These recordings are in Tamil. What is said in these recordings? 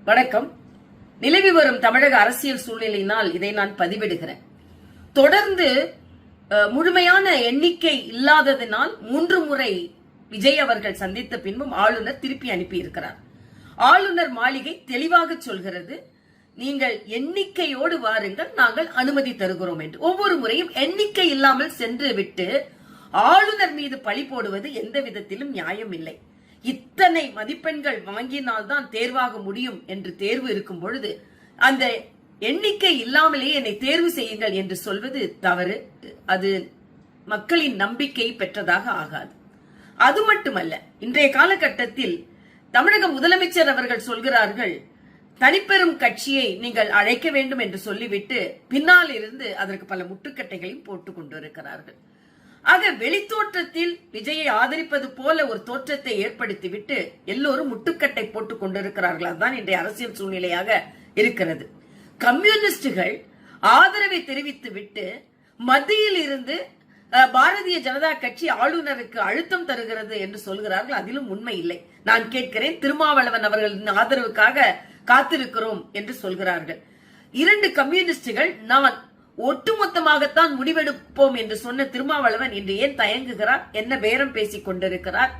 வணக்கம். நிலவி வரும் தமிழக அரசியல் சூழ்நிலையினால் இதை நான் பதிவிடுகிறேன். தொடர்ந்து முழுமையான எண்ணிக்கை இல்லாததினால் 3 முறை விஜய் அவர்கள் சந்தித்த பின்பும் ஆளுநர் திருப்பி அனுப்பி இருக்கிறார். ஆளுநர் மாளிகை தெளிவாக சொல்கிறது, நீங்கள் எண்ணிக்கையோடு வாருங்கள், நாங்கள் அனுமதி தருகிறோம் என்று. ஒவ்வொரு முறையும் எண்ணிக்கை இல்லாமல் சென்று விட்டு ஆளுநர் மீது பழி போடுவது எந்த விதத்திலும் நியாயம் இல்லை. இத்தனை மதிப்பெண்கள் வாங்கினால்தான் தேர்வாக முடியும் என்று தேர்வு இருக்கும் பொழுது அந்த எண்ணிக்கை இல்லாமலே என்னை தேர்வு செய்யுங்கள் என்று சொல்வது தவறு. அது மக்களின் நம்பிக்கை பெற்றதாக ஆகாது. அது மட்டுமல்ல, இன்றைய காலகட்டத்தில் தமிழக முதலமைச்சர் அவர்கள் சொல்கிறார்கள், தனிப்பெரும் கட்சியை நீங்கள் அழைக்க வேண்டும் என்று சொல்லிவிட்டு பின்னால் இருந்து அதற்கு பல முட்டுக்கட்டைகளையும் போட்டுக் கொண்டிருக்கிறார்கள். ஆக வெளித்தோற்றத்தில் விஜயை ஆதரிப்பது போல ஒரு தோற்றத்தை ஏற்படுத்திவிட்டு எல்லோரும் முட்டுக்கட்டை போட்டுக் கொண்டிருக்கிறார்கள். அதுதான் இன்றைய அரசியல் சூழ்நிலையாக இருக்கிறது. கம்யூனிஸ்டுகள் ஆதரவை தெரிவித்து விட்டு மத்தியில் இருந்து பாரதிய ஜனதா கட்சி ஆளுநருக்கு அழுத்தம் தருகிறது என்று சொல்கிறார்கள். அதிலும் உண்மை இல்லை. நான் கேட்கிறேன், திருமாவளவன் அவர்களின் ஆதரவுக்காக காத்திருக்கிறோம் என்று சொல்கிறார்கள். 2 கம்யூனிஸ்டுகள் நான் ஒட்டுமொத்தமாகத்தான் முடிவெடுப்போம் என்று சொன்ன திருமாவளவன் இன்று ஏன் தயங்குகிறார்? என்ன பேரம் பேசிக் கொண்டிருக்கிறார்?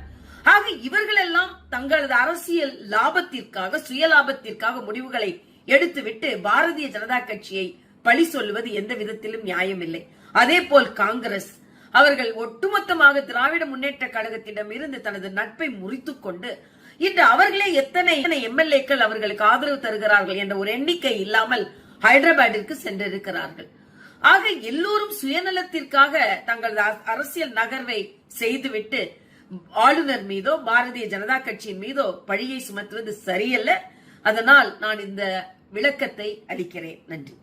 ஆக இவர்கள் எல்லாம் தங்களது அரசியல் லாபத்திற்காக, சுயலாபத்திற்காக முடிவுகளை எடுத்துவிட்டு பாரதிய ஜனதா கட்சியை பழி சொல்வது எந்த விதத்திலும் நியாயமில்லை. அதே போல் காங்கிரஸ் அவர்கள் ஒட்டுமொத்தமாக திராவிட முன்னேற்ற கழகத்திடம் இருந்து தனது நட்பை முறித்துக் கொண்டு இன்று அவர்களே எத்தனை எம்எல்ஏக்கள் அவர்களுக்கு ஆதரவு தருகிறார்கள் என்ற ஒரு எண்ணிக்கை இல்லாமல் ஹைதராபாத்திற்கு சென்றிருக்கிறார்கள். ஆக எல்லோரும் சுயநலத்திற்காக தங்களது அரசியல் நகர்வை செய்துவிட்டு ஆளுநர் மீதோ பாரதிய ஜனதா கட்சியின் மீதோ பழியை சுமத்துவது சரியல்ல. அதனால் நான் இந்த விளக்கத்தை அளிக்கிறேன். நன்றி.